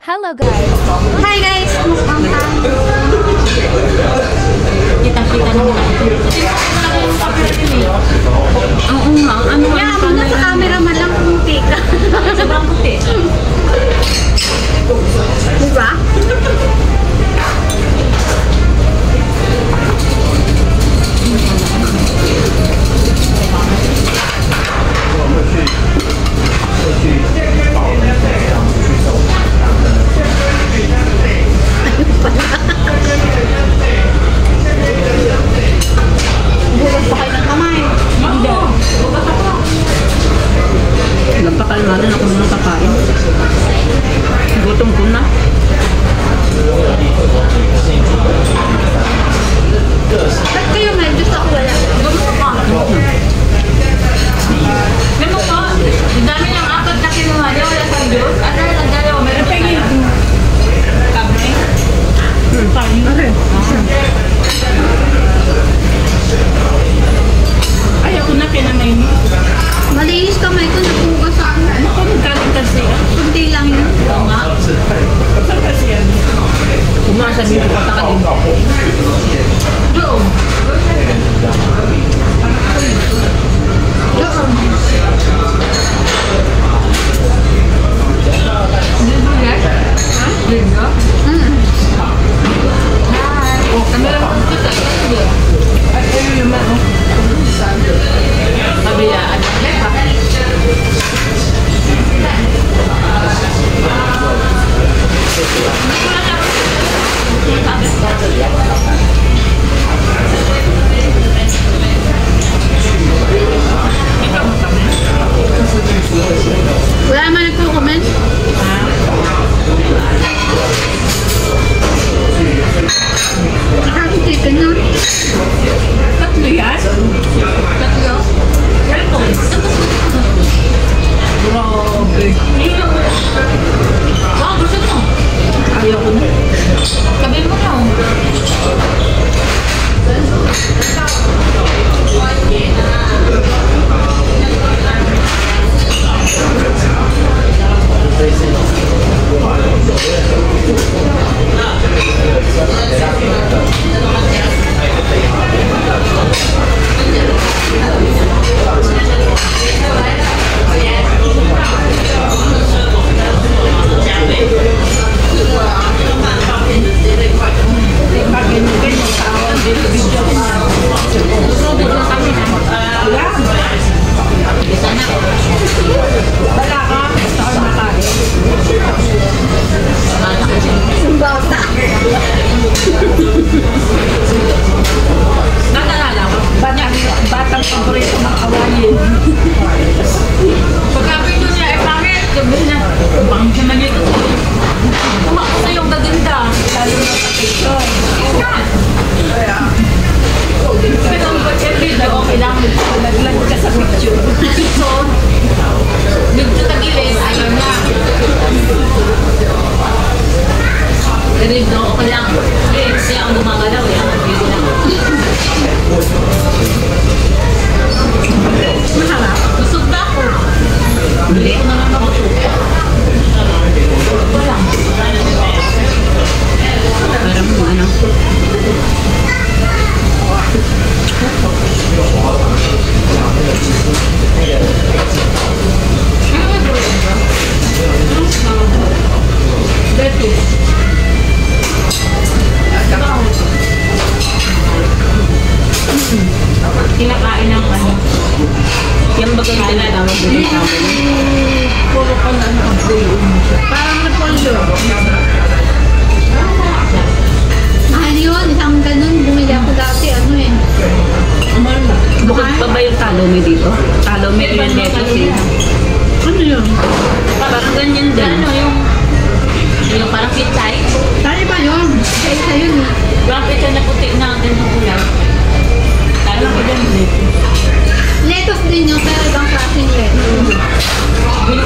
Hello guys! Hi guys! Mukbang tayo. Kita-kita naman natin. Oo nga. Ano nga? Yeah, muna sa camera man lang puti ka. Sobrang puti. Diba? Bukas pa kayo ng kamay. Hindi. Nagpakalmanan ako ng kakain. Gutom ko na. Ba't kayo may Diyos ako wala? Gusto ka. Alam mo ko, dami niyang apat na kinuha niya. Wala sa Diyos. At ang dalawa, meron pa yung kami. Kami. Ayaw ko na pinamay mo. Malinis kamay ko, napugas ako. Ano ko nagkaligtas siya? Kunti lang yun. Oo nga. Saan kasi yan? Umasabi ko pa sa kanila. Doon. Doon. Lindo? Oh, kami lang ang kita. Ay, ayun yung man. Kabilaan. Wala naman nagko-comment. Nakakong chicken na. Tatlo yan? Tatlo? Ito. Grabe. Wow, gusto mo? Ayaw ko na. Sabihin mo na. Bata. Nakalala ko. Batang paborito ng kawayin. Pagkapit doon niya, pangit. Sabi niya, pangit naman ito. Kumakot na yung gaganda. Lalo na sa picture. Pero ang video, okay lang. Naglag ka sa picture. So, medyo tagilid, ayaw na. Pero no, okay lang. Kasi ang gumagalaw, yan. Pwede lang. Maharap. Busog ba ako? Hindi ko naman ako. Ito lang. Parang ano. Kinakain ng ano. Yung bagang tinatawag dito sa amin. Puro ka na ano. Parang napolyo. Mahal yun. Isang ganun. Bumili ako dati. Ano eh. Bukod pa ba yung talome dito? Talome yun dito siya. Ano yun? Parang ganyan din. Ano yung parang pitsay? Saan ba yun? Isa yun eh. Yung pitsay na puti na ganyan ulam. Talome din dito. Lettuce din yun. Pero ibang klaseng lettuce.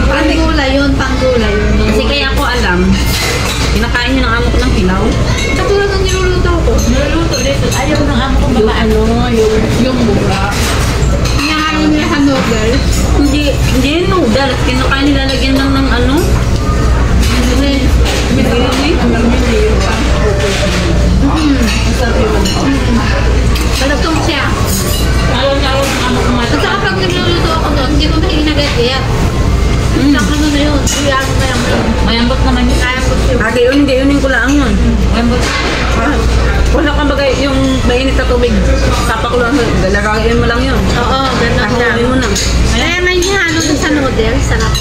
Panggula yun. Panggula yun. Kasi kaya ko alam, kinakain niyo ng amo ko ng hilaw. Katulad ng niluluto ko. Niluluto dito. Ayaw ng amo ko ba ano? Yung buka. Inaano nila sa noodles. Hindi noodles. Kinakain nila lagyan lang ng ano? naman yun. Kaya ko siya. Ate, yun ko lang yun. Lambot. Ah, wala kang bagay yung mainit na tubig. Tapakuloan mo. Lagayin mo lang yun. Oo, ganun lang. Takuloan mo lang. Kaya may halo dun sa noodles. Sarap.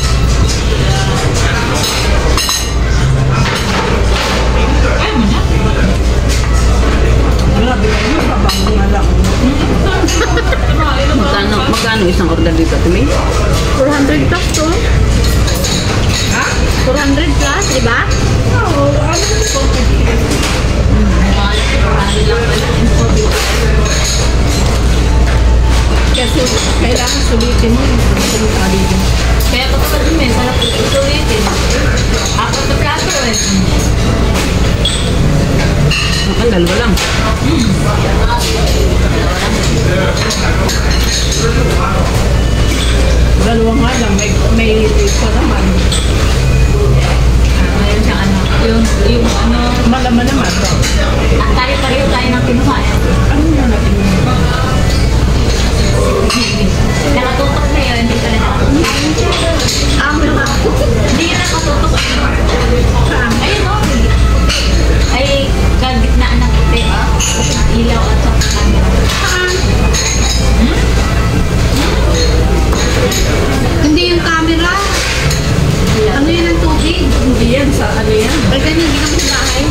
Ay, mo na. Grabe na yun. Babango nga lang. Magkano isang order dito, Tumi? 400 plus to. Ha? 400 plus, di ba? Oo, ano po? Kasi kailangan sulitin mo yung dito. Kaya kapag din may sarap ulitin. Apat na plato eh. Ang dalawa lang. Dalawa nga lang, may isa naman. Mayroon siyang ano. Yung ano. Malaman naman. Tayo-tayo tayo ng kinuha eh. Ano na natin? Nakatutok na yun. Hindi ka na Hindi yun nakatutok. Ayun o. Ay, kagitnaan ng puti. Ilaw at sa camera. Hindi yung camera. Ano yun ang tubig? Hindi yan, sa ano yan? Pag ganyan, hindi kami sa bahay.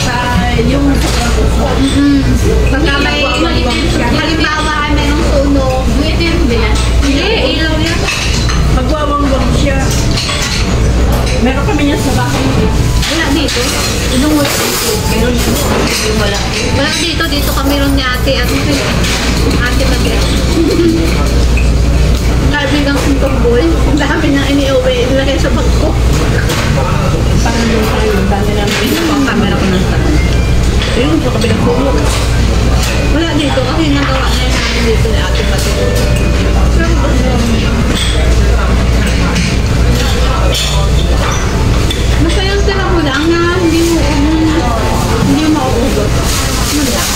Sa yung sa puso. Pagka may, halimbawa ay mayroong sunog. Buwitin ba yan? Hindi, ilaw yan. Magwawang-wang siya. Meron kami yan sa bahay. Wala dito. Anong wala dito? Meron yung wala. Wala dito. Dito kami ron ni ate. At ate mag-get. Sabi ng tumbol. Ang dami nang iniuwi. Ilagay sa bag ko. Parang yung tayo, dami namin yung pang camera ko ng taran. Ayun, sa kabilang puno. Wala dito. Kasi nagawa na yun namin dito ni ate pati. Masayang sila mo lang na hindi mo mauubos. Ano lang?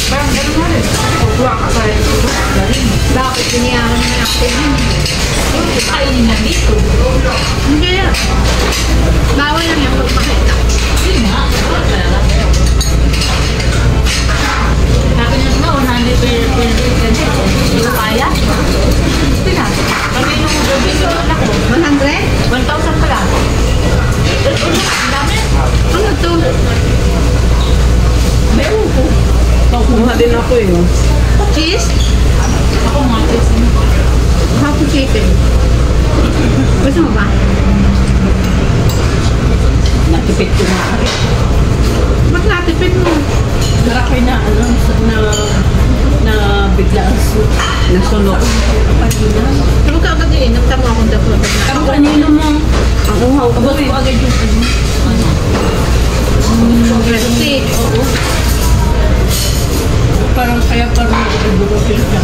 Parang gano'n nga rin. Pagkuha ka pa rin. Bakit piniyaran na natin yun? Kainin na dito. Hindi. Bawal lang yung pagpakita. Yun nga. Talaga. Sabi niya nga, 100 per Hindi ko kaya. Hindi na. Kami nung gabi ko ako. 100? 1,000 pala. Ang dami. Ano to? Meron ko. Kuha din ako eh. Cheese? Ako nga. Half chicken. Gusto mo ba? Natipid ko na. Ba't natipid mo? Maraki na ano, na bigla nasunog. Kanina. Pero ka agad yun. Nagtamo akong dapot. Ang kanino mo? Ang uhaw ko. Abot ko agad yung ano. Kasi, oo. Parang kaya parang nagbubulo siya.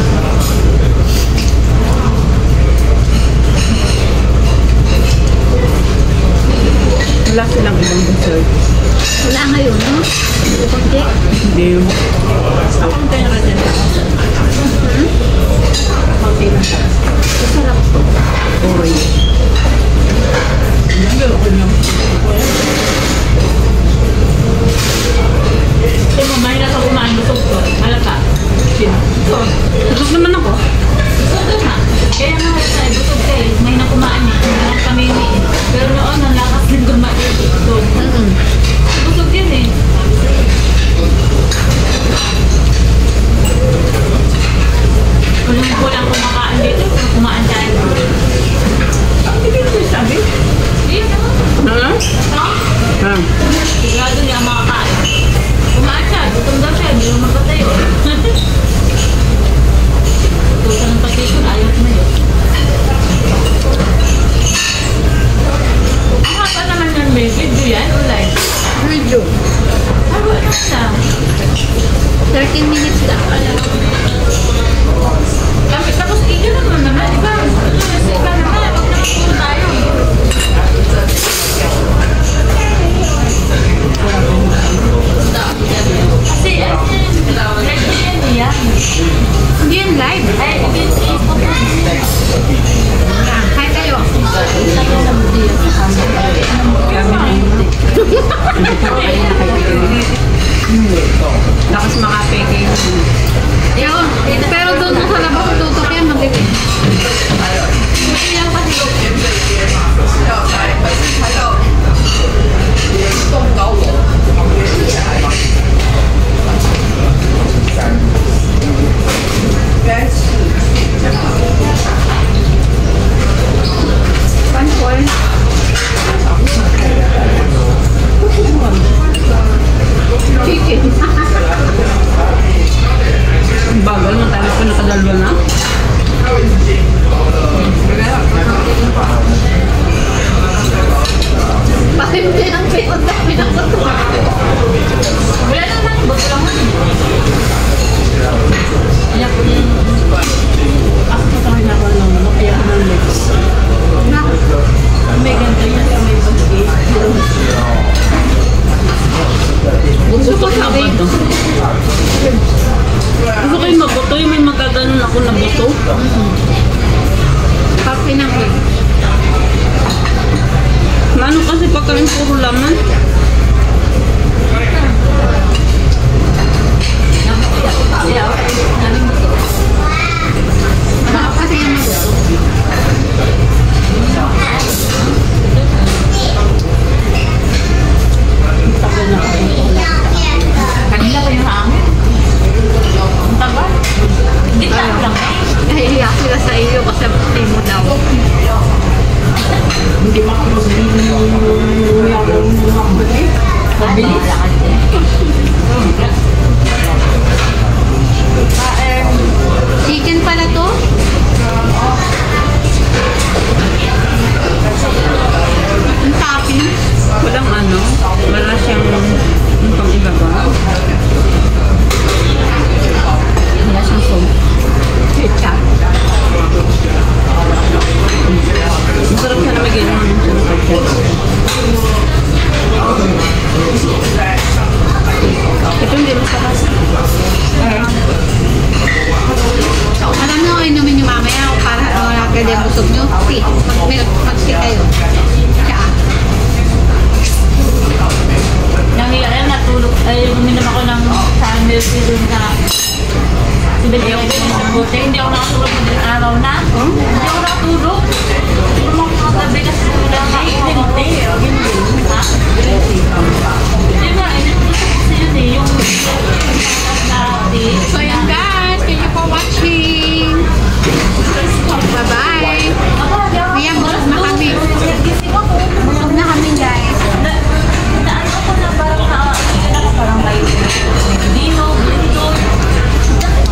Wala silang ibang dessert. Wala ngayon, no? Kunti. Hindi. Ako ang tayo natin. Konti na siya. Masarap to. Oray. Hindi ako lang. Ito mo, mahirap ako kumain. Busog ko. Halata. Busog naman ako. Busog na. Kaya nga halata. Busog ka eh. Mahirap kumain eh. Mahirap kami eh. Pero noon, ang lakas din kumain. Busog yun eh. Kulang kumakain dito. Kumain tayo. Hindi ko sabi. Hindi naman. Ano kasi pagkain puro laman? Masarap kasi yan magluto. Kanina pa yung hangin. Ang tagal. Hindi tayo lang eh. Nahihiya sila sa iyo kasi pati mo daw. Mabilis. Chicken pala to? Ang topping. Walang ano? Wala siyang yung pang-ibaba? Wala siyang soul. Chicha. Masarap siya na may gano'n yung sinasag siya. Ito hindi masarap. Alam nyo, inumin nyo mamaya para wala ka din busog nyo. Tea. Mag-tea kayo. Tsaa. Nangyayari, natulog. Ay, uminom ako ng milk tea dun sa 7-Eleven sa bote. Hindi ako nakatulog ng araw na. Hindi ako nakatulog. Tulog ako mga gabi kasi wala kainin. Ha? Di ba? Inatulog kasi yun eh. Yung na tea. So yun guys, thank you for watching. Bye-bye. Ayan, busog na kami. Busog na kami guys. Naan ako na parang may dino, dito.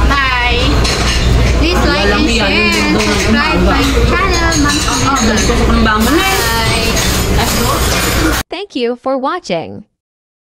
Bye. Please like and share. Subscribe my channel. Tusok ng bangon na eh. Bye. Thank you for watching.